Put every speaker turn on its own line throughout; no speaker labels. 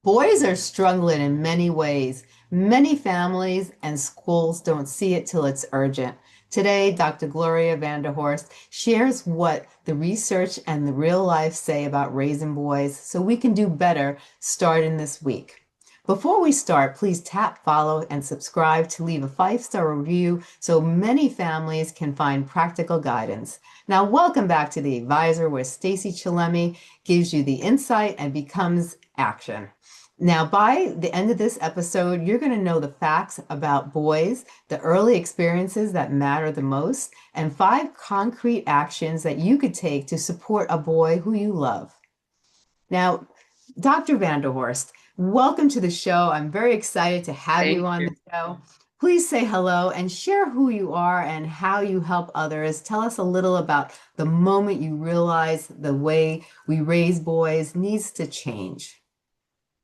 Boys are struggling in many ways. Many families and schools don't see it till it's urgent. Today, Dr. Gloria Vanderhorst shares what the research and the real life say about raising boys so we can do better starting this week. Before we start, please tap follow and subscribe to leave a 5-star review so many families can find practical guidance. Now, welcome back to The Advisor, where Stacey Chillemi gives you the insight and becomes action. Now, by the end of this episode, you're going to know the facts about boys, the early experiences that matter the most, and 5 concrete actions that you could take to support a boy who you love. Now, Dr. Vanderhorst, welcome to the show. I'm very excited to have you
Thank
on
you.
the show. Please say hello and share who you are and how you help others. Tell us a little about the moment you realized the way we raise boys needs to change.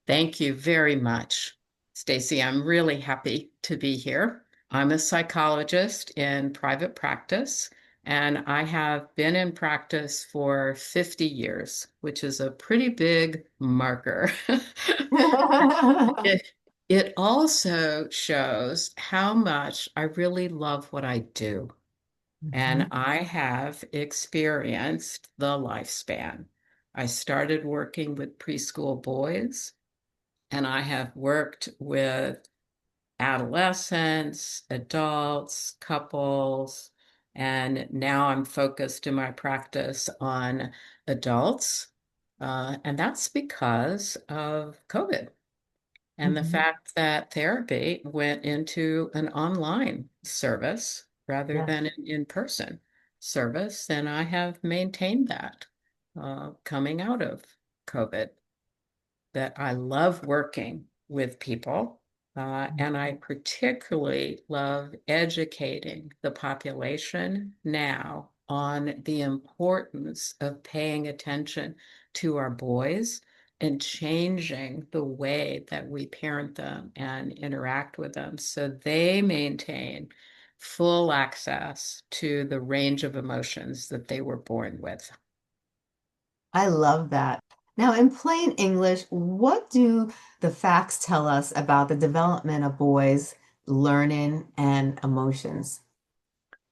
Thank you very much, Stacey. I'm really happy to be here. I'm a psychologist in private practice, and I have been in practice for 50 years, which is a pretty big marker. It, it also shows how much I really love what I do. And
Mhm.
I have experienced the lifespan. I started working with preschool boys, and I have worked with adolescents, adults, couples, and now I'm focused in my practice on adults. And that's because of COVID and the
Mhm.
fact that therapy went into an online service rather
Yes.
than an in-person service. And I have maintained that coming out of COVID, that I love working with people. And I particularly love educating the population now on the importance of paying attention to our boys and changing the way that we parent them and interact with them so they maintain full access to the range of emotions that they were born with.
I love that. Now, in plain English, what do the facts tell us about the development of boys' learning and emotions?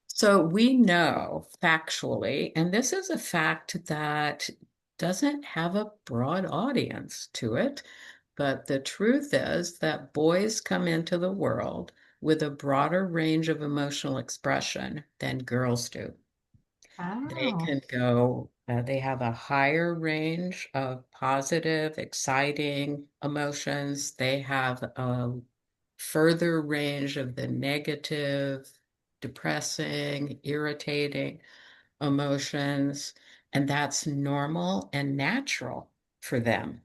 So we know factually, and this is a fact that doesn't have a broad audience to it, but the truth is that boys come into the world with a broader range of emotional expression than girls do. They
Oh.
can go, they have a higher range of positive, exciting emotions. They have a further range of the negative, depressing, irritating emotions. And that's normal and natural for them.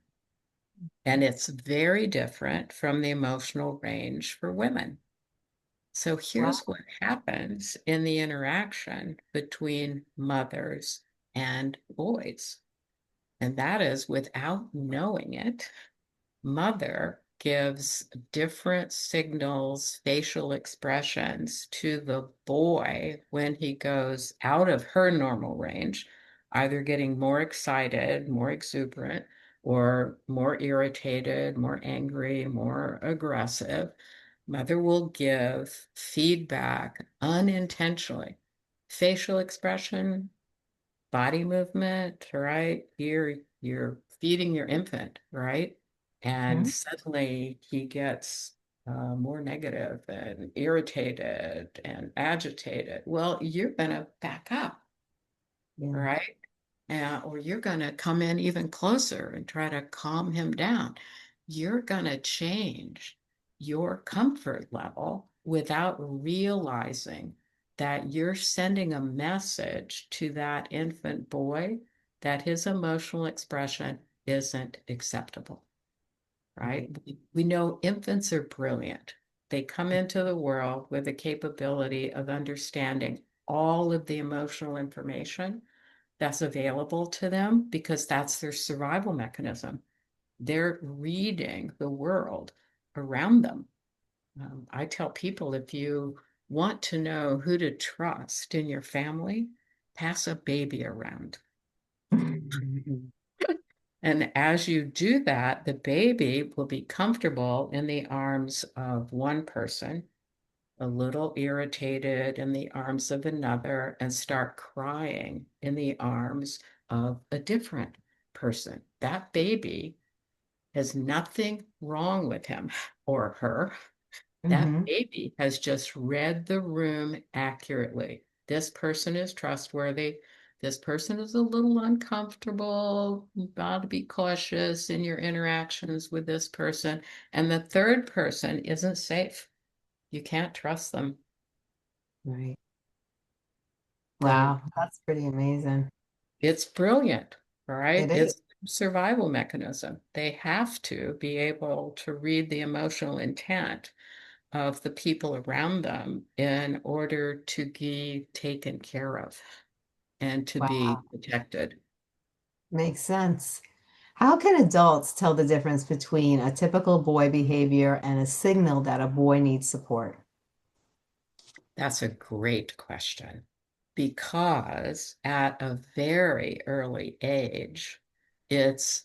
And it's very different from the emotional range for women. So here's
Wow.
what happens in the interaction between mothers and boys. And that is, without knowing it, mother gives different signals, facial expressions to the boy when he goes out of her normal range, either getting more excited, more exuberant, or more irritated, more angry, more aggressive. Mother will give feedback unintentionally. Facial expression, body movement, right? You're feeding your infant, right? And
Mhm.
suddenly he gets more negative and irritated and agitated. Well, you're going to back up,
Yeah.
right? Or you're going to come in even closer and try to calm him down. You're going to change your comfort level without realizing that you're sending a message to that infant boy that his emotional expression isn't acceptable, right? We know infants are brilliant. They come into the world with the capability of understanding all of the emotional information that's available to them because that's their survival mechanism. They're reading the world around them. I tell people, if you want to know who to trust in your family, pass a baby around. And as you do that, the baby will be comfortable in the arms of one person, a little irritated in the arms of another, and start crying in the arms of a different person. That baby has nothing wrong with him or her. That
Hmm.
baby has just read the room accurately. This person is trustworthy. This person is a little uncomfortable. You've got to be cautious in your interactions with this person. And the third person isn't safe. You can't trust them.
Right.
The
Wow, that's pretty amazing.
It's brilliant, right?
It is.
It's a survival mechanism. They have to be able to read the emotional intent of the people around them in order to be taken care of and to be
Wow,
protected.
makes sense. How can adults tell the difference between a typical boy behavior and a signal that a boy needs support?
That's a great question because at a very early age, it's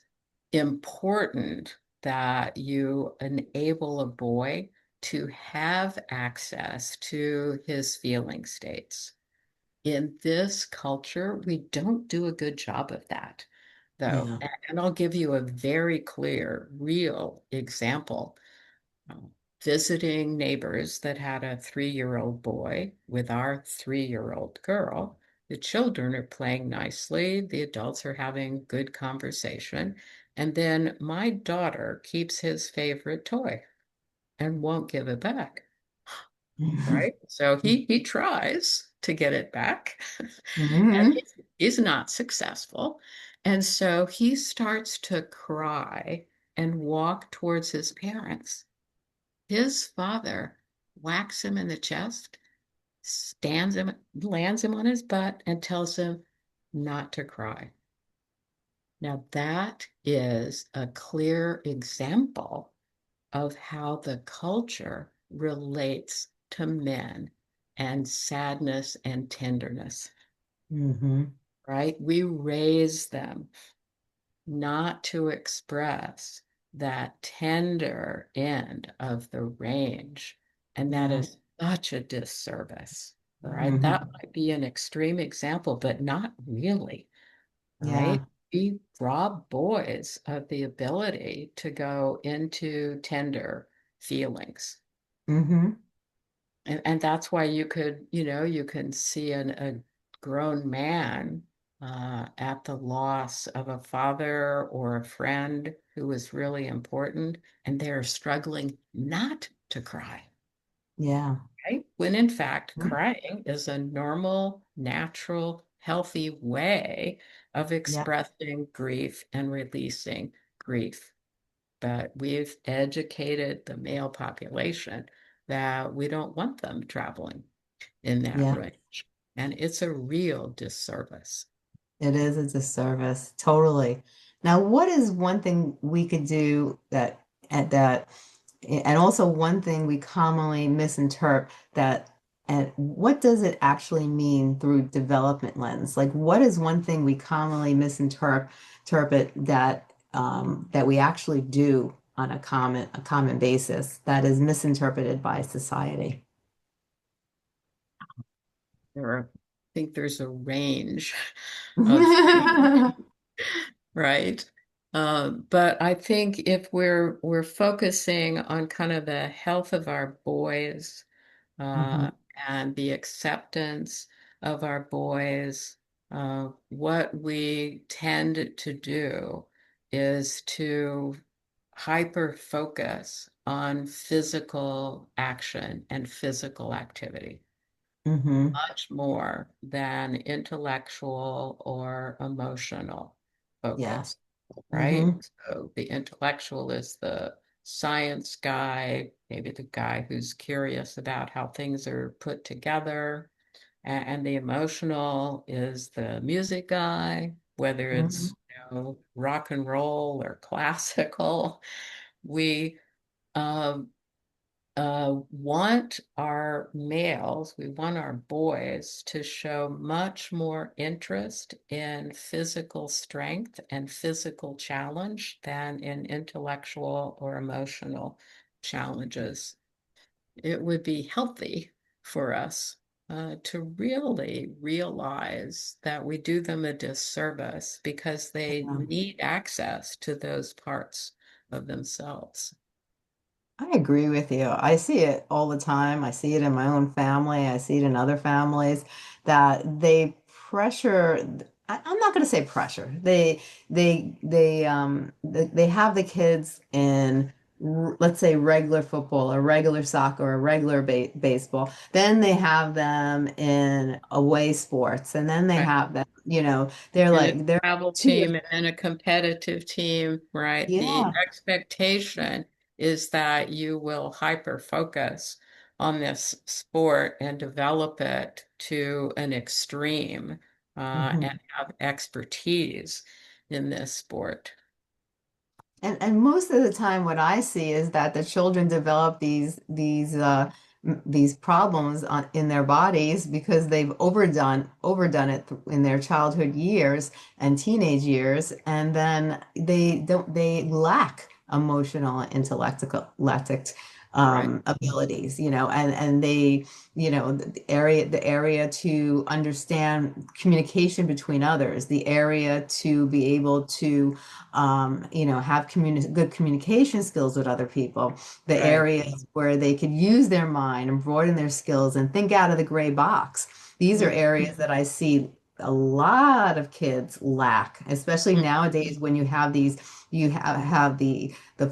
important that you enable a boy to have access to his feeling states. In this culture, we don't do a good job of that, though.
Yeah.
And I'll give you a very clear, real example. Um, Visiting neighbors that had a 3-year-old boy with our 3-year-old girl. The children are playing nicely, the adults are having good conversation. And then my daughter keeps his favorite toy and won't give it back. Right? So he tries to get it back, and
Hmm.
he's not successful. And so he starts to cry and walk towards his parents. His father whacks him in the chest, stands him, lands him on his butt, and tells him not to cry. Now, that is a clear example of how the culture relates to men and sadness and tenderness,
Hmm.
right? We raise them not to express that tender end of the range. And that
Yeah.
is such a disservice, right? That
Hmm.
might be an extreme example, but not really,
Yeah.
right? We rob boys of the ability to go into tender feelings.
Hmm.
And that's why you could, you can see a grown man at the loss of a father or a friend who was really important, and they're struggling not to cry,
Yeah.
right? When in fact, crying is a normal, natural, healthy way of
Yeah.
expressing grief and releasing grief. But we've educated the male population that we don't want them traveling in that
Yeah.
range. And it's a real disservice.
It is a disservice, totally. Now, what is one thing we could do that at that, and also one thing we commonly misinterpret that, and what does it actually mean through development lens? Like, what is one thing we commonly misinterpret that that we actually do on a common basis that is misinterpreted by society?
I think there's a range of right? But I think if we're focusing on kind of the health of our boys
Hmm.
uh, and the acceptance of our boys, what we tend to do is to hyper focus on physical action and physical activity
Hmm.
much more than intellectual or emotional
Yeah.
focus, right?
Hmm.
So the intellectual is the science guy, maybe the guy who's curious about how things are put together, and the emotional is the music guy, whether
Hmm.
it's rock and roll or classical. We um, want our males, we want our boys to show much more interest in physical strength and physical challenge than in intellectual or emotional challenges. It would be healthy for us to really realize that we do them a disservice because they
Yeah.
need access to those parts of themselves.
I agree with you. I see it all the time. I see it in my own family. I see it in other families that they pressure. I'm not going to say pressure. They have the kids in let's say regular football or regular soccer or regular baseball. Then they have them in away sports, and then they
Right.
have them. They're
In a
like they're
travel
two or
team and a competitive team, right? The
yeah.
expectation is that you will hyper focus on this sport and develop it to an extreme
Mhm.
and have expertise in this sport.
And most of the time, what I see is that the children develop these problems in their bodies because they've overdone it in their childhood years and teenage years, and then they lack emotional and intellectual
Right,
abilities, and they, the area to understand communication between others, the area to be able to have good communication skills with other people, the
right.
areas where they could use their mind and broaden their skills and think out of the gray box. These are
Mm,
areas that I see a lot of kids lack, especially
mm,
nowadays when you have the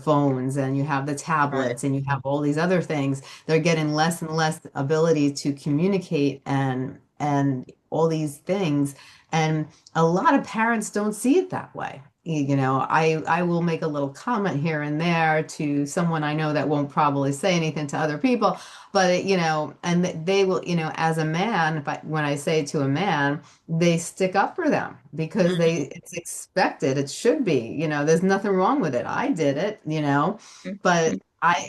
phones and you have the
right.
tablets and you have all these other things. They're getting less and less ability to communicate and all these things. And a lot of parents don't see it that way. I will make a little comment here and there to someone I know that won't probably say anything to other people, but and they will, as a man, when I say to a man, they stick up for them because
Mhm,
it's expected. It should be, there's nothing wrong with it. I did it,
mm,
but
mm.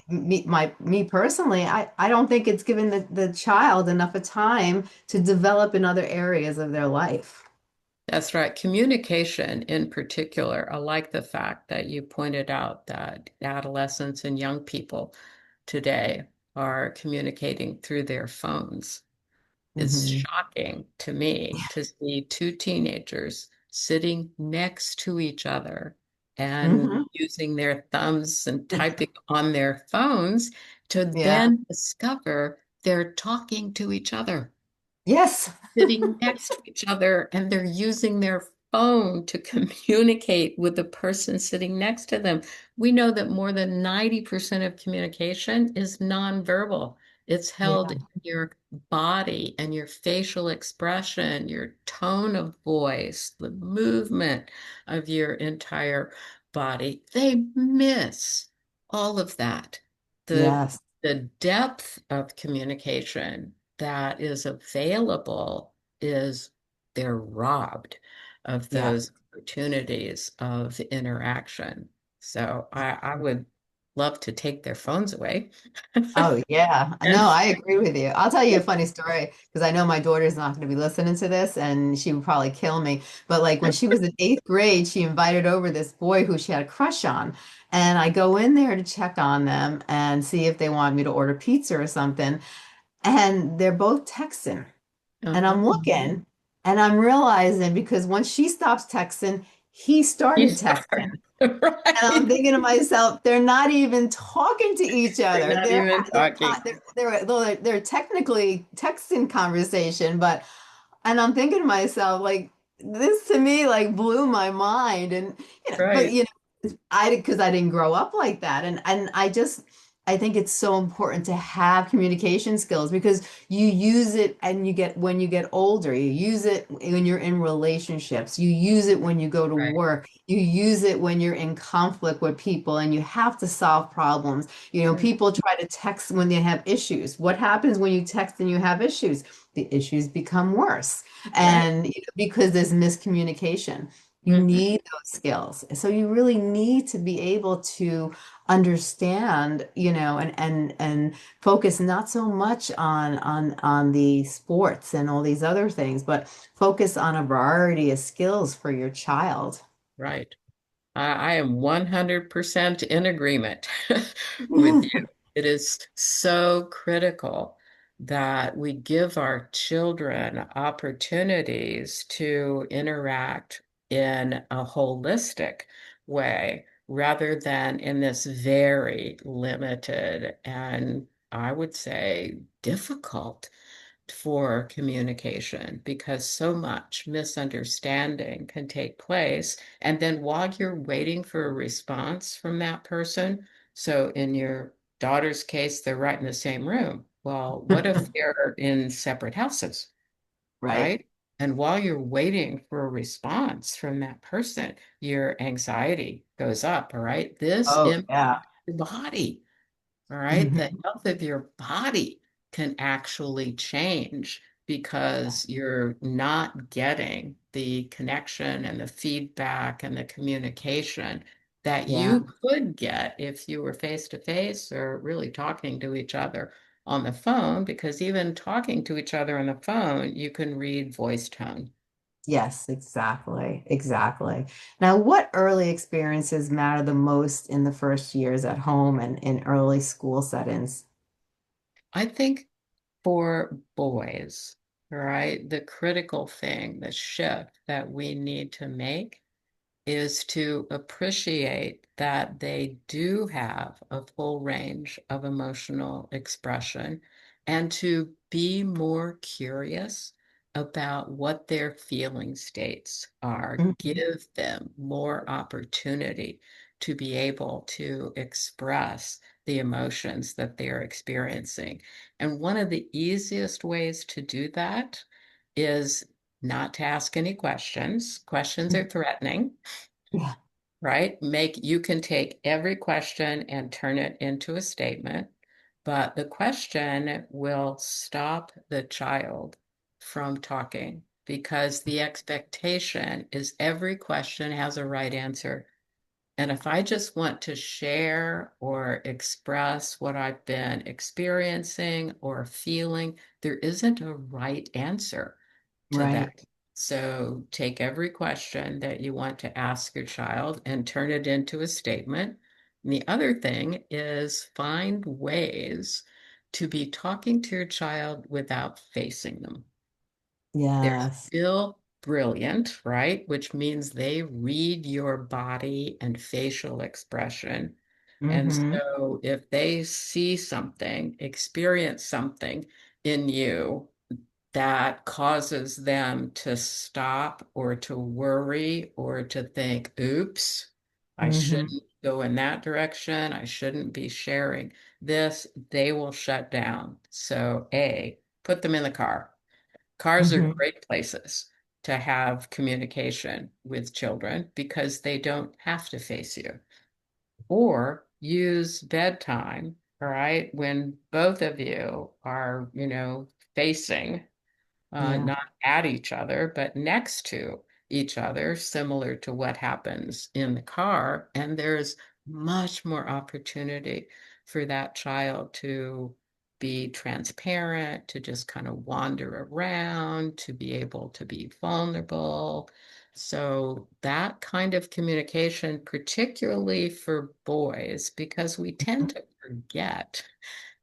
me personally, I don't think it's given the child enough of time to develop in other areas of their life.
That's right. Communication in particular, I like the fact that you pointed out that adolescents and young people today are communicating through their phones. It's
Hmm.
shocking to me to see two teenagers sitting next to each other and
Hmm.
using their thumbs and typing on their phones to
Yeah.
then discover they're talking to each other,
Yes.
sitting next to each other, and they're using their phone to communicate with the person sitting next to them. We know that more than 90% of communication is nonverbal. It's held
Yeah.
in your body and your facial expression, your tone of voice, the movement of your entire body. They miss all of that. The
Yes.
the depth of communication that is available is they're robbed of
Yeah.
those opportunities of interaction. So I would love to take their phones away.
Oh, yeah. No,
And
I agree with you. I'll tell you a funny story because I know my daughter's not going to be listening to this and she would probably kill me. But like when she was in eighth grade, she invited over this boy who she had a crush on. And I go in there to check on them and see if they want me to order pizza or something. And they're both texting. And
uh-huh.
I'm looking and I'm realizing because once she stops texting, he
You
started
start,
texting. And I'm
right?
thinking to myself, they're not even talking to each
They're
other.
not
They're
even
they're
talking.
they're technically texting conversation, but and I'm thinking to myself, like this to me like blew my mind. And but
Right,
because I didn't grow up like that, and I think it's so important to have communication skills because you use it and you get when you get older, you use it when you're in relationships, you use it when you go to
right.
work, you use it when you're in conflict with people and you have to solve problems.
Mm,
People try to text when they have issues. What happens when you text and you have issues? The issues become worse,
right.
and because there's miscommunication. You
Mhm.
need those skills. So you really need to be able to understand, and focus not so much on the sports and all these other things, but focus on a variety of skills for your child.
Right. I am 100% in agreement with you. It is so critical that we give our children opportunities to interact in a holistic way rather than in this very limited and I would say difficult for communication because so much misunderstanding can take place. And then while you're waiting for a response from that person, so in your daughter's case, they're right in the same room. Well, what if they're in separate houses,
Right.
right? And while you're waiting for a response from that person, your anxiety goes up, all right? This
Oh,
impacts
yeah.
your body. All right. The
Mhm.
health of your body can actually change because you're not getting the connection and the feedback and the communication that
Yeah.
you could get if you were face to face or really talking to each other on the phone, because even talking to each other on the phone, you can read voice tone.
Yes, exactly. Exactly. Now, what early experiences matter the most in the first years at home and in early school settings?
I think for boys, right, the critical thing, the shift that we need to make is to appreciate that they do have a full range of emotional expression and to be more curious about what their feeling states are.
Mhm.
Give them more opportunity to be able to express the emotions that they're experiencing. And one of the easiest ways to do that is not to ask any questions. Questions are threatening,
Yeah.
right? You can take every question and turn it into a statement, but the question will stop the child from talking because the expectation is every question has a right answer. And if I just want to share or express what I've been experiencing or feeling, there isn't a right answer to that.
Right.
So take every question that you want to ask your child and turn it into a statement. And the other thing is find ways to be talking to your child without facing them. They're
Yes.
still brilliant, right? Which means they read your body and facial expression. And
Hmm.
so if they see something, experience something in you that causes them to stop or to worry or to think, oops, I
Hmm.
shouldn't go in that direction. I shouldn't be sharing this. They will shut down. So, A, put them in the car. Cars are
Hmm.
great places to have communication with children because they don't have to face you. Or use bedtime, all right, when both of you are, facing
Yeah.
not at each other, but next to each other, similar to what happens in the car. And there's much more opportunity for that child to be transparent, to just kind of wander around, to be able to be vulnerable. So, that kind of communication, particularly for boys, because we tend to forget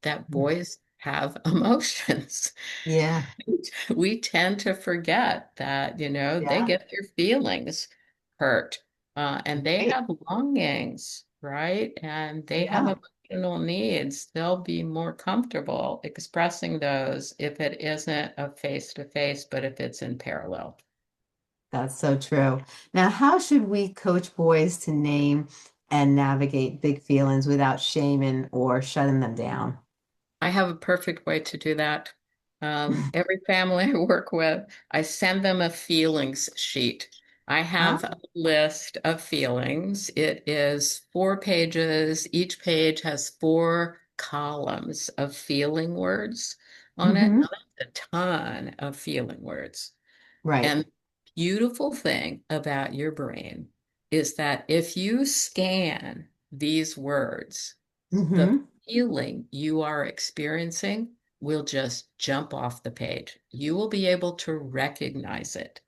that boys have emotions.
Yeah.
We tend to forget that, they
Yeah.
get their feelings hurt, and they
Right.
have longings, right? And they have
Yeah.
emotional needs. They'll be more comfortable expressing those if it isn't a face to face, but if it's in parallel.
That's so true. Now, how should we coach boys to name and navigate big feelings without shaming or shutting them down?
I have a perfect way to do that. Every family I work with, I send them a feelings sheet. I
Huh?
have a list of feelings. It is 4 pages. Each page has 4 columns of feeling words on it.
Hmm.
Now, that's a ton of feeling words.
Right.
And beautiful thing about your brain is that if you scan these words, the
Mm-hmm.
feeling you are experiencing will just jump off the page. You will be able to recognize it.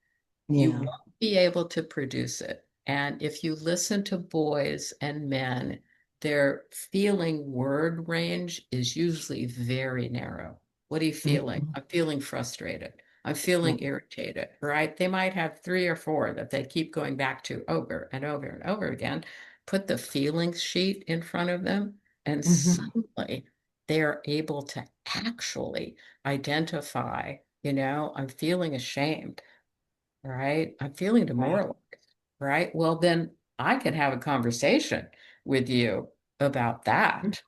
You
Yeah.
won't be able to produce it. And if you listen to boys and men, their feeling word range is usually very narrow. What are you feeling?
Mm-hmm.
I'm feeling frustrated. I'm
Right.
feeling irritated, right? They might have three or four that they keep going back to over and over and over again. Put the feelings sheet in front of them, and
Mm-hmm.
suddenly they're able to actually identify, I'm feeling ashamed, right? I'm feeling
Right.
demoralized, right? Well, then I can have a conversation with you about that,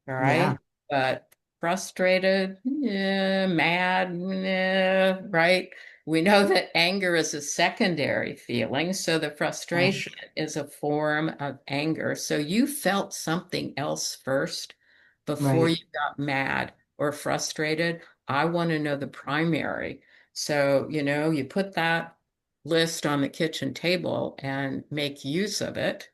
all
Yeah.
right? But frustrated, yeah, mad, yeah, right? We know that anger is a secondary feeling, so the
Right.
frustration is a form of anger. So you felt something else first before
Right.
you got mad or frustrated. I want to know the primary. So, you put that list on the kitchen table and make use of it,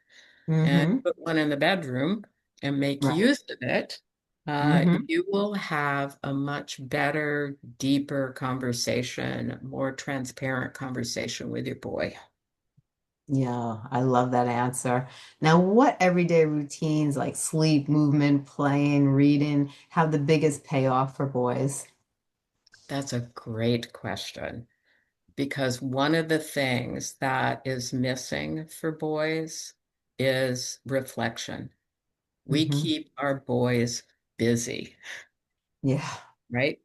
and
Mm-hmm.
put one in the bedroom and make
Right.
use of it,
Mm-hmm.
you will have a much better, deeper conversation, more transparent conversation with your boy.
Yeah, I love that answer. Now, what everyday routines like sleep, movement, playing, reading have the biggest payoff for boys?
That's a great question because one of the things that is missing for boys is reflection. We
Hmm.
keep our boys busy.
Yeah.
Right?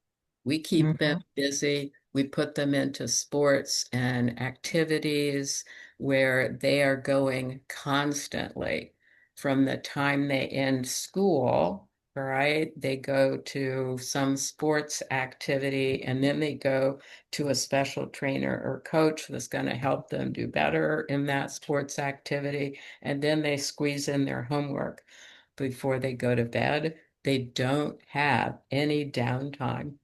We keep them
Hmm.
busy. We put them into sports and activities where they are going constantly from the time they end school, right? They go to some sports activity and then they go to a special trainer or coach that's going to help them do better in that sports activity. And then they squeeze in their homework before they go to bed. They don't have any downtime.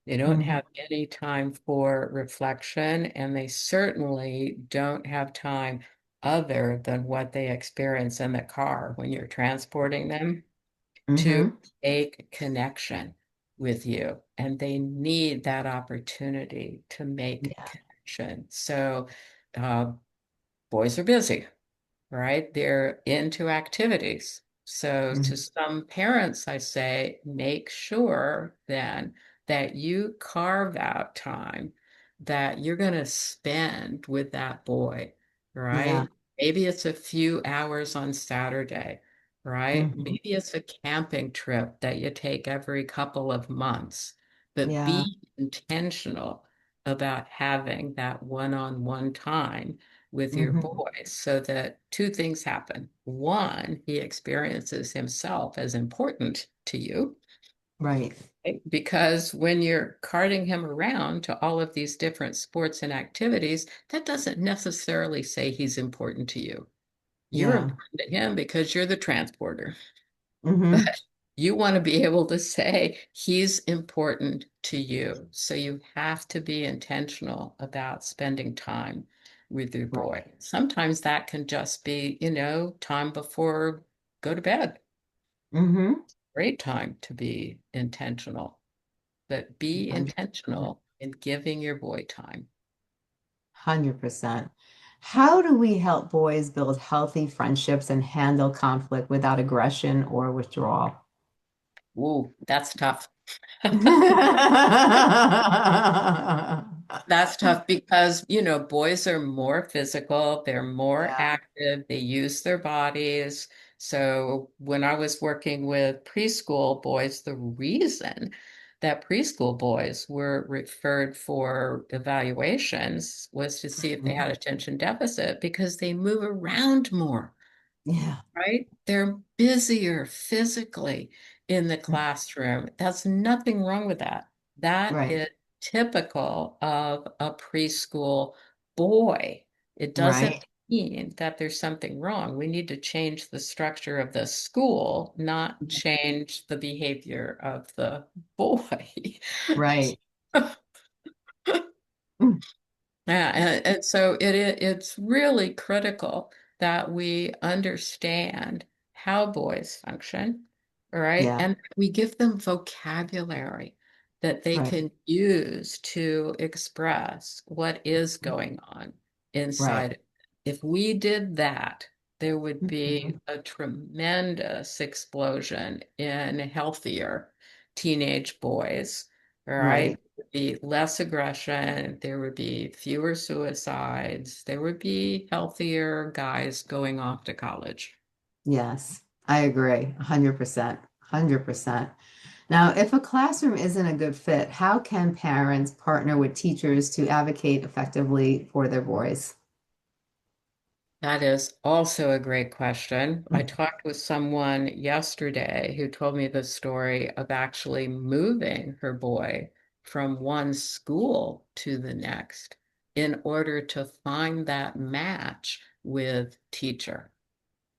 They don't
Hmm.
have any time for reflection, and they certainly don't have time other than what they experience in the car when you're transporting them to
Hmm.
make connection with you. And they need that opportunity to make
Yeah.
connection. So, uh, boys are busy, right? They're into activities. So to
Hmm.
some parents, I say, make sure then that you carve out time that you're going to spend with that boy,
Yeah.
right? Maybe it's a few hours on Saturday, right?
Hmm.
Maybe it's a camping trip that you take every couple of months, but
Yeah.
be intentional about having that one-on-one time with your
Hmm.
boy so that two things happen. One, he experiences himself as important to you,
Right.
right? Because when you're carting him around to all of these different sports and activities, that doesn't necessarily say he's important to you. You're
Yeah.
important to him because you're the transporter.
Hmm.
But you want to be able to say he's important to you. So you have to be intentional about spending time with your
Right.
boy. Sometimes that can just be, time before go to bed.
Hmm.
Great time to be intentional, but be
100%.
intentional in giving your boy time.
100%. How do we help boys build healthy friendships and handle conflict without aggression or withdrawal?
Ooh, that's tough. That's tough because, boys are more physical, they're more
Yeah.
active, they use their bodies. So when I was working with preschool boys, the reason that preschool boys were referred for evaluations was to see if they
Mhm.
had attention deficit because they move around more,
Yeah.
right? They're busier physically in the classroom. That's nothing wrong with that. That
Right.
is typical of a preschool boy. It doesn't
Right.
mean that there's something wrong. We need to change the structure of the school, not change the behavior of the boy.
Right. Mm.
Yeah, and so it's really critical that we understand how boys function, all right?
Yeah,
And we give them vocabulary that they
right,
can use to express what is going on
right.
inside. If we did that, there would be
Mhm.
a tremendous explosion in healthier teenage boys, all right?
Right.
Be less aggression, there would be fewer suicides, there would be healthier guys going off to college.
Yes, I agree. 100%. 100%. Now, if a classroom isn't a good fit, how can parents partner with teachers to advocate effectively for their boys?
That is also a great question. I talked with someone yesterday who told me the story of actually moving her boy from one school to the next in order to find that match with teacher.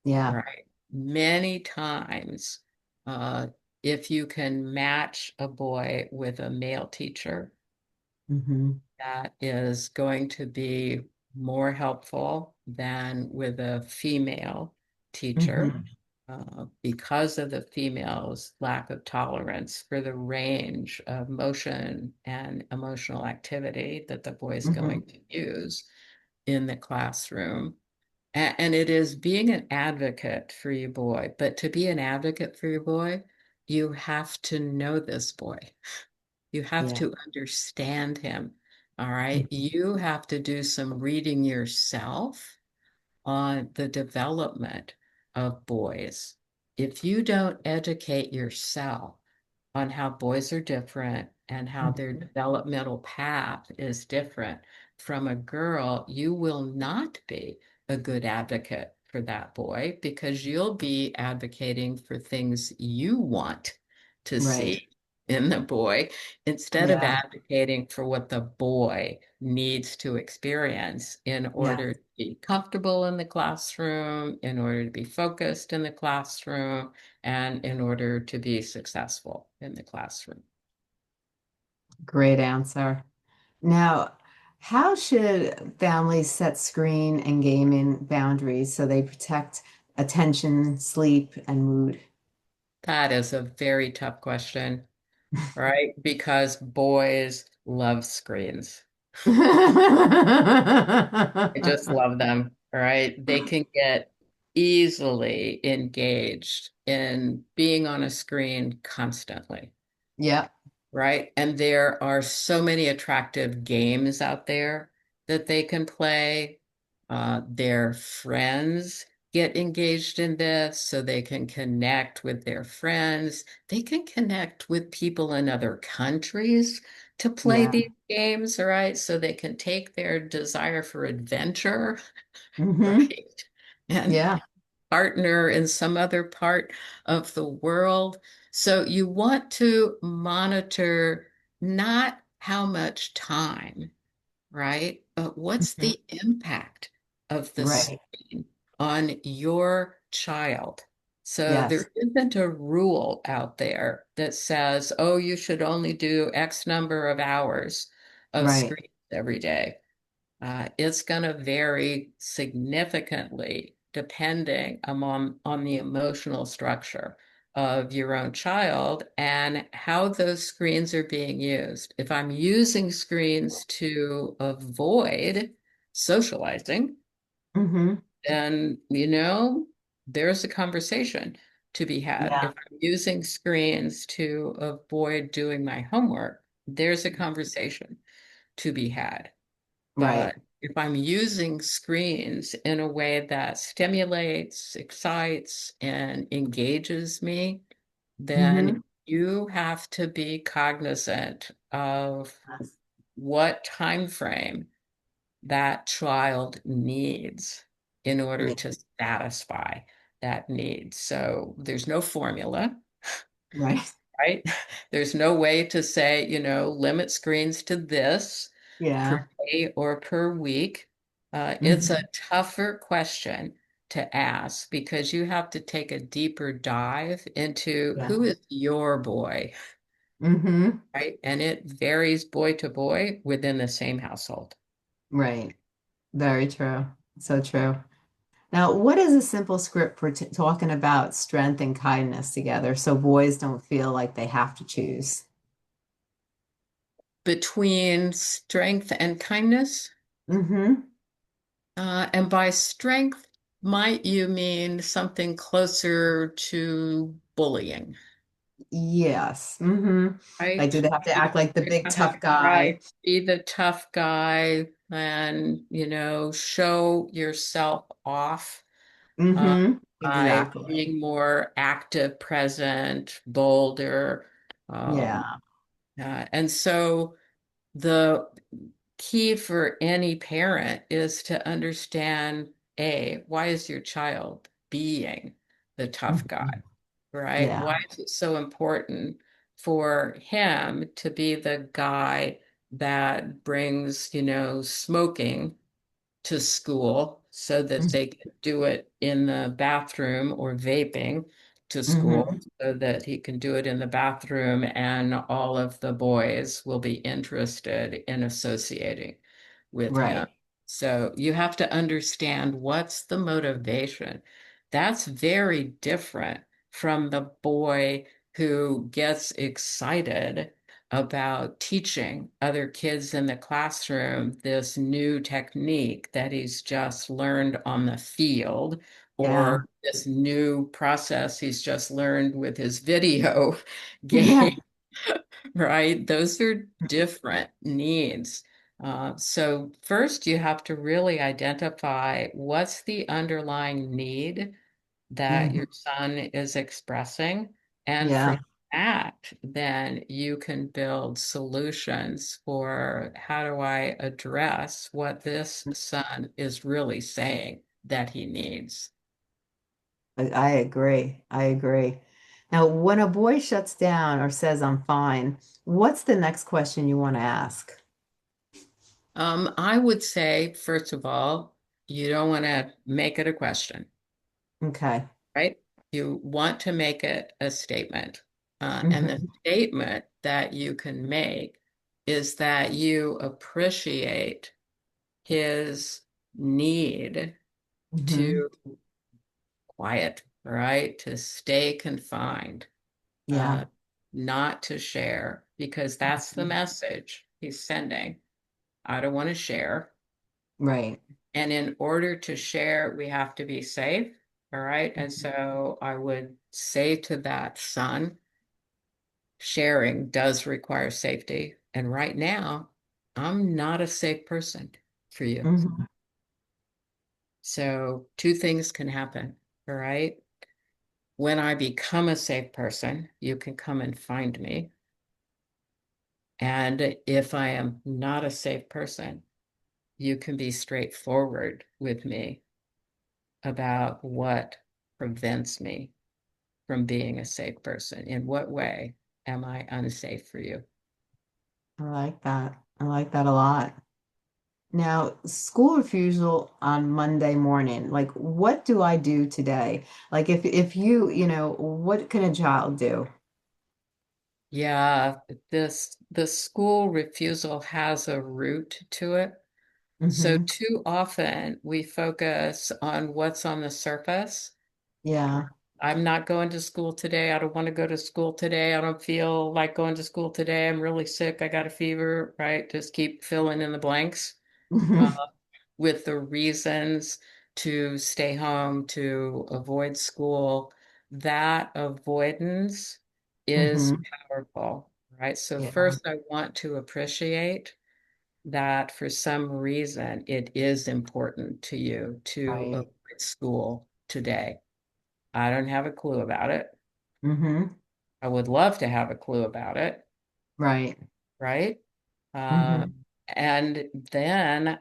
Yeah.
Right. Many times, if you can match a boy with a male teacher,
Hmm.
that is going to be more helpful than with a female teacher,
Hmm.
because of the female's lack of tolerance for the range of motion and emotional activity that the boy is
Hmm.
going to use in the classroom. And it is being an advocate for your boy. But to be an advocate for your boy, you have to know this boy. You have
Yeah.
to understand him. All right.
Mhm.
You have to do some reading yourself on the development of boys. If you don't educate yourself on how boys are different and how their
Mhm.
developmental path is different from a girl, you will not be a good advocate for that boy because you'll be advocating for things you want to
Right.
see in the boy instead of
Yeah.
advocating for what the boy needs to experience in
Yeah.
order to be comfortable in the classroom, in order to be focused in the classroom, and in order to be successful in the classroom.
Great answer. Now, how should families set screen and gaming boundaries so they protect attention, sleep, and mood?
That is a very tough question, right? Because boys love screens. I just love them, right? They can get easily engaged in being on a screen constantly.
Yeah.
Right? And there are so many attractive games out there that they can play. Their friends get engaged in this so they can connect with their friends. They can connect with people in other countries to play
Yeah.
these games, right? So they can take their desire for adventure,
Hmm.
right? And
Yeah.
partner in some other part of the world. So you want to monitor not how much time, right? But what's
Mhm.
the impact of the
Right.
screen on your child? So
Yes.
there isn't a rule out there that says, oh, you should only do X number of hours of
Right.
screens every day. It's going to vary significantly depending on the emotional structure of your own child and how those screens are being used. If I'm using screens to avoid socializing,
Hmm.
then, there's a conversation to be had.
Yeah.
If I'm using screens to avoid doing my homework, there's a conversation to be had.
Right.
But if I'm using screens in a way that stimulates, excites, and engages me, then
Hmm.
you have to be cognizant of
Yes.
what time frame that child needs in order
Yeah.
to satisfy that need. So there's no formula,
Right.
right? There's no way to say, limit screens to this per
Yeah.
day or per week. It's a
Hmm.
tougher question to ask because you have to take a deeper dive into
Yeah.
who is your boy,
Hmm.
right? And it varies boy to boy within the same household.
Right. Very true. So true. Now, what is a simple script for talking about strength and kindness together so boys don't feel like they have to choose?
Between strength and kindness.
Mm-hmm.
And by strength, might you mean something closer to bullying,
Yes. Mm-hmm. Like, do
right?
they have to act like the
You
big
have to,
tough guy?
right, be the tough guy and, show yourself off uh,
Mm-hmm.
by
Exactly.
being more active, present, bolder. Um,
Yeah.
and so the key for any parent is to understand, why is your child being the tough guy,
Mhm.
right?
Yeah.
Why is it so important for him to be the guy that brings, smoking to school so that they can do it in the bathroom, or vaping to school
Mm-hmm.
so that he can do it in the bathroom, and all of the boys will be interested in associating with him.
Right.
So you have to understand what's the motivation. That's very different from the boy who gets excited about teaching other kids in the classroom this new technique that he's just learned on the field,
Yeah.
or this new process he's just learned with his video
Yeah.
game, right? Those are different needs. So first you have to really identify what's the underlying need that
Hmm.
your son is expressing. And from
Yeah.
that, then you can build solutions for, how do I address what this son is really saying that he needs.
I agree. I agree. Now, when a boy shuts down or says, I'm fine, what's the next question you want to ask?
I would say, first of all, you don't want to make it a question,
Okay.
right? You want to make it a statement. And the
Hmm.
statement that you can make is that you appreciate his need
Hmm.
to quiet, right? To stay confined,
Yeah.
uh, not to share, because that's the message he's sending. I don't want to share.
Right.
And in order to share, we have to be safe. All right. And so I would say to that son, sharing does require safety. And right now, I'm not a safe person for you.
Hmm.
So two things can happen. All right. When I become a safe person, you can come and find me. And if I am not a safe person, you can be straightforward with me about what prevents me from being a safe person. In what way am I unsafe for you?
I like that. I like that a lot. Now, school refusal on Monday morning, like what do I do today? Like if what can a child do?
Yeah, the school refusal has a root to it. So
Hmm.
too often we focus on what's on the surface.
Yeah.
I'm not going to school today. I don't want to go to school today. I don't feel like going to school today. I'm really sick. I got a fever, right? Just keep filling in the blanks uh,
Hmm.
with the reasons to stay home, to avoid school. That avoidance is
Hmm.
powerful, right? So
Yeah.
first, I want to appreciate that for some reason it is important to you to
Right.
avoid school today. I don't have a clue about it.
Hmm.
I would love to have a clue about it,
Right.
right? Uh,
Hmm.
and then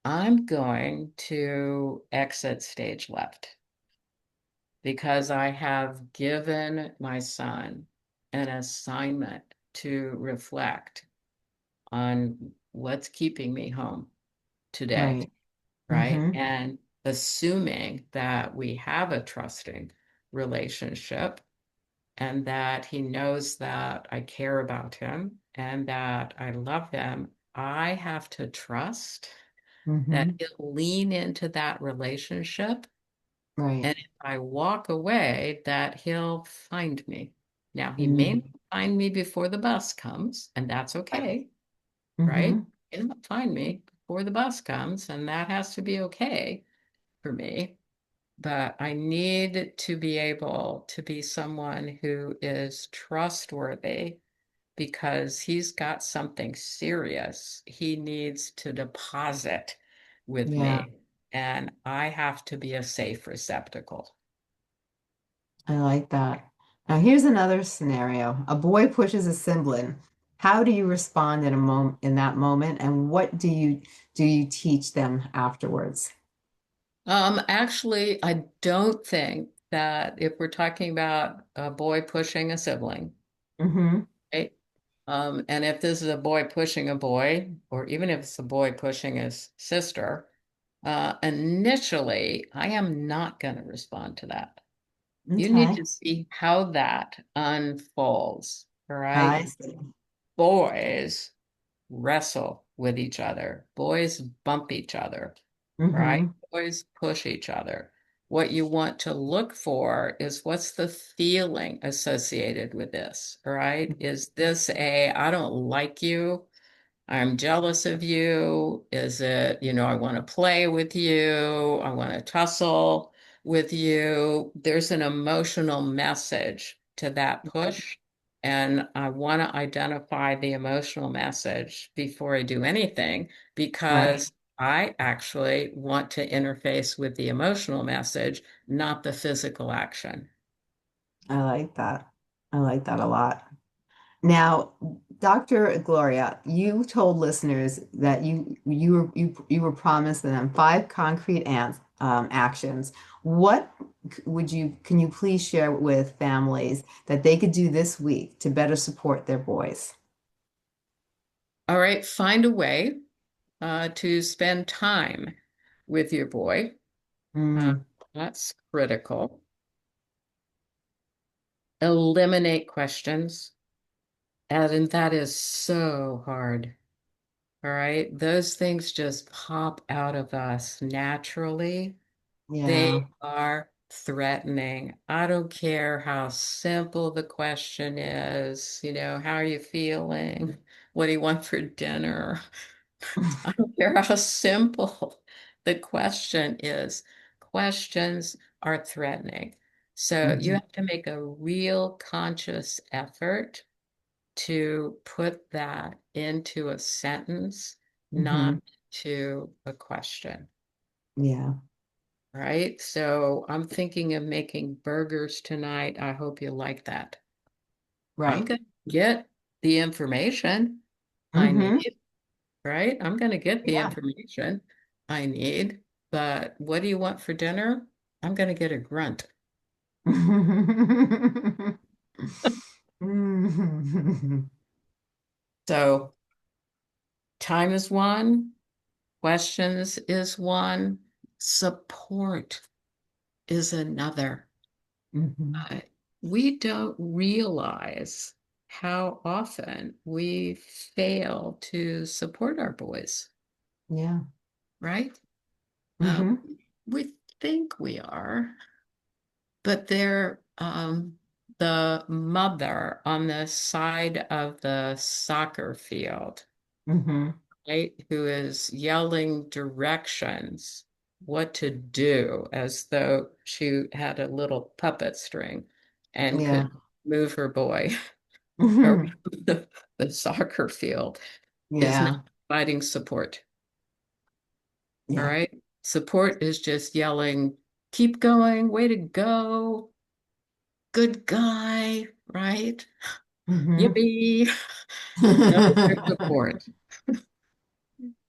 I'm going to exit stage left because I have given my son an assignment to reflect on what's keeping me home today,
Right.
right?
Hmm.
And assuming that we have a trusting relationship, and that he knows that I care about him and that I love him, I have to trust. that
Mm-hmm.
he'll lean into that relationship.
Right.
And if I walk away, that he'll find me. Now, he may not
Mm.
find me before the bus comes, and that's
Right.
okay, right?
Mm-hmm.
He'll not find me before the bus comes, and that has to be okay for me. But I need to be able to be someone who is trustworthy because he's got something serious he needs to deposit with
Yeah,
me, and I have to be a safe receptacle.
I like that. Now here's another scenario. A boy pushes a sibling. How do you respond in a moment in that moment, and what do you teach them afterwards?
Actually, I don't think that if we're talking about a boy pushing a sibling,
Mm-hmm.
right? And if this is a boy pushing a boy, or even if it's a boy pushing his sister, initially, I am not going to respond to that. You need
Okay.
to see how that unfolds. All right.
I see.
Boys wrestle with each other, boys bump each other, right?
Mm-hmm.
Boys push each other. What you want to look for is what's the feeling associated with this, right? Is this a, I don't like you, I'm jealous of you? Is it, I want to play with you, I want to tussle with you? There's an emotional message to that push. And I want to identify the emotional message before I do anything
Right.
because I actually want to interface with the emotional message, not the physical action.
I like that. I like that a lot. Now, Dr. Gloria, you told listeners that you were promising them five concrete actions. What can you please share with families that they could do this week to better support their boys?
All right, find a way to spend time with your boy. Uh,
Mm,
that's critical. Eliminate questions. And that is so hard. All right. Those things just pop out of us naturally.
yeah.
They are threatening. I don't care how simple the question is. How are you feeling? What do you want for dinner? I don't care how simple the question is. Questions are threatening. So you
Hmm.
have to make a real conscious effort to put that into a sentence, not
Hmm.
to a question,
Yeah.
right? So I'm thinking of making burgers tonight. I hope you like that. I'm
Right.
going to get the information I
Hmm.
need, right? I'm going to get the
Yeah.
information I need, but what do you want for dinner? I'm going to get a grunt.
Mhm.
So time is one, questions is one, support is another.
Mhm.
Uh, we don't realize how often we fail to support our boys,
Yeah.
right? Uh,
Hmm.
we think we are, but they're the mother on the side of the soccer field,
Hmm.
right? Who is yelling directions, what to do, as though she had a little puppet string and
Yeah.
could move her boy around
Hmm.
the soccer field, is not
Yeah.
providing support. All
Yeah.
right. Support is just yelling, keep going, way to go, good guy, right?
Hmm.
Yippee. Those are support.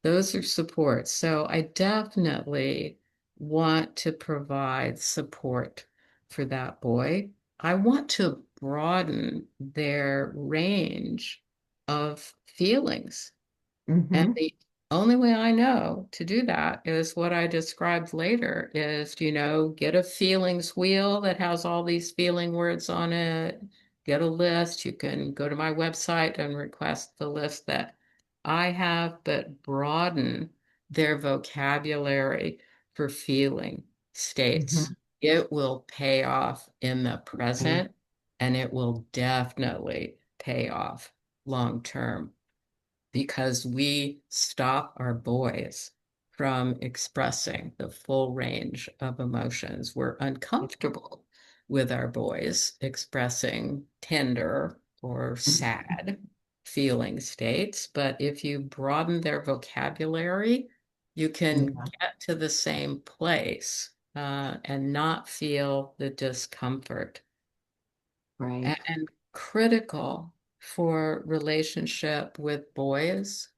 Those are supports. So I definitely want to provide support for that boy. I want to broaden their range of feelings. And
Hmm.
the only way I know to do that is what I described later is, get a feelings wheel that has all these feeling words on it. Get a list. You can go to my website and request the list that I have, but broaden their vocabulary for feeling states,
Mhm.
it will pay off in the
Right.
present and it will definitely pay off long term because we stop our boys from expressing the full range of emotions. We're uncomfortable with our boys expressing tender or
Mhm.
sad feeling states, but if you broaden their vocabulary, you can
Yeah,
get to the same place and not feel the discomfort.
right.
And critical for relationship with boys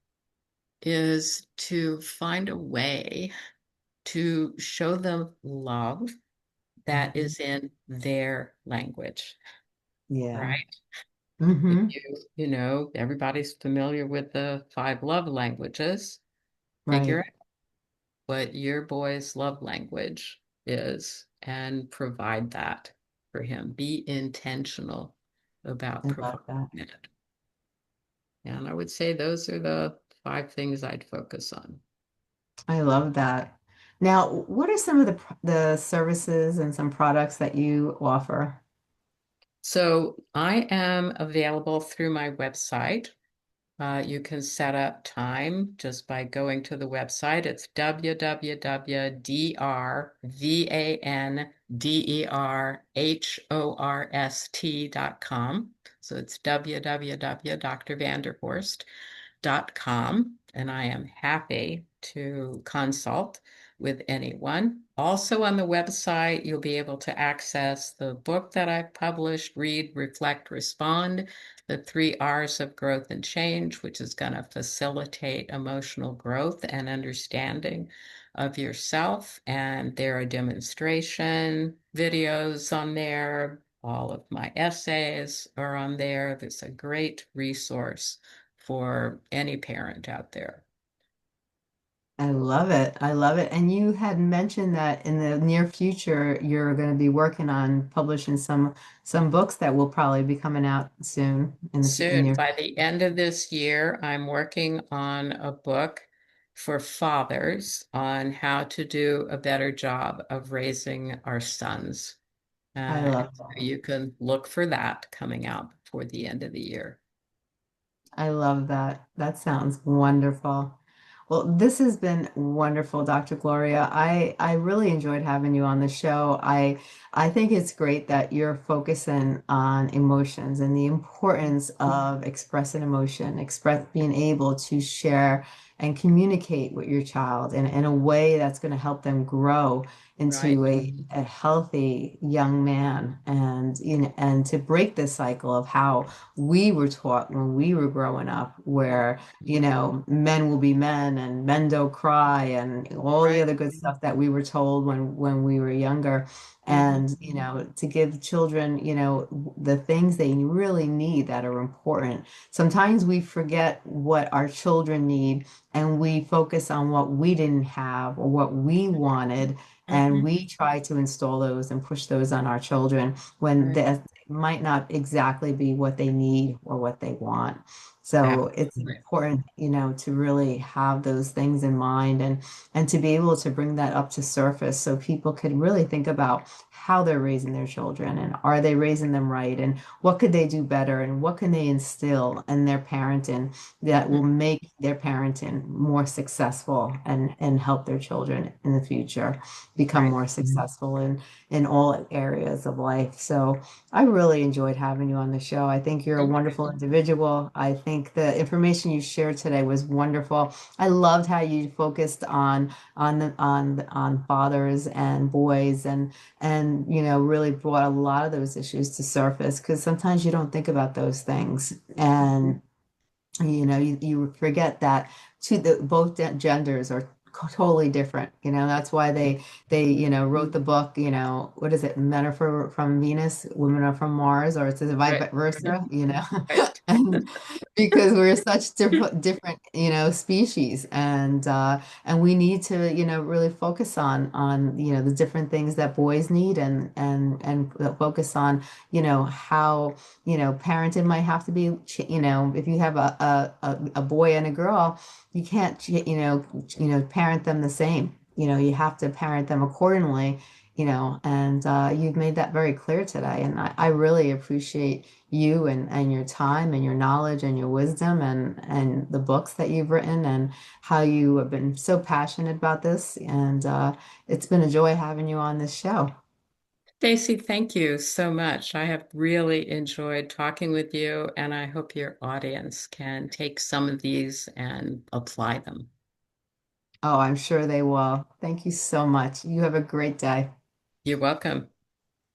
is to find a way to show them love that
Mhm.
is in their language,
Yeah.
right? If
Hmm.
everybody's familiar with the five love languages, figure
Right.
out what your boy's love language is and provide that for him. Be intentional about
I love
providing
that.
it. And I would say those are the five things I'd focus on.
I love that. Now, what are some of the services and some products that you offer?
So I am available through my website. You can set up time just by going to the website. It's www.drvanderhorst.com. So it's www.drvanderhorst.com, and I am happy to consult with anyone. Also on the website, you'll be able to access the book that I've published, Read, Reflect, Respond, the 3 R's of growth and change, which is going to facilitate emotional growth and understanding of yourself. And there are demonstration videos on there. All of my essays are on there. There's a great resource for any parent out there.
I love it. I love it. And you had mentioned that in the near future, you're going to be working on publishing some books that will probably be coming out soon in
Soon,
near.
by the end of this year, I'm working on a book for fathers on how to do a better job of raising our sons.
I
And
love
so
that.
you can look for that coming out before the end of the year.
I love that. That sounds wonderful. Well, this has been wonderful, Dr. Gloria. I really enjoyed having you on the show. I think it's great that you're focusing on emotions and the importance of expressing emotion, being able to share and communicate with your child in a way that's going to help them grow
Right.
into a healthy young man and and to break this cycle of how we were taught when we were growing up, where, men will be men and men don't cry and all the
Right.
other good stuff that we were told when we were younger.
Mhm.
And, to give children, the things they really need that are important. Sometimes we forget what our children need and we focus on what we didn't have or what we wanted. And
Mhm.
we try to install those and push those on our children when
Right.
that might not exactly be what they need or what they want. So it's
Absolutely.
important, to really have those things in mind and to be able to bring that up to surface so people could really think about how they're raising their children and are they raising them right and what could they do better and what can they instill in their parenting that
Mhm.
will make their parenting more successful and help their children in the future become
Right.
more successful in all areas of life. So I really enjoyed having you on the show. I think you're a
Thank
wonderful individual. I think the information you shared today was wonderful. I loved how you focused on fathers and boys and really brought a lot of those issues to surface because sometimes you don't think about those things.
you.
And you forget that both genders are totally different. That's why they wrote the book. What is it? Men are from Venus, women are from Mars, or it's vice
Right.
versa.
Right.
because we're such different, species, and we need to, really focus on, the different things that boys need, and focus on, how, parenting might have to be, if you have a boy and a girl, you can't, parent them the same. You have to parent them accordingly, and you've made that very clear today, and I really appreciate you and your time and your knowledge and your wisdom and the books that you've written and how you have been so passionate about this. And it's been a joy having you on this show.
Stacey, thank you so much. I have really enjoyed talking with you, and I hope your audience can take some of these and apply them.
Oh, I'm sure they will. Thank you so much. You have a great day.
You're welcome.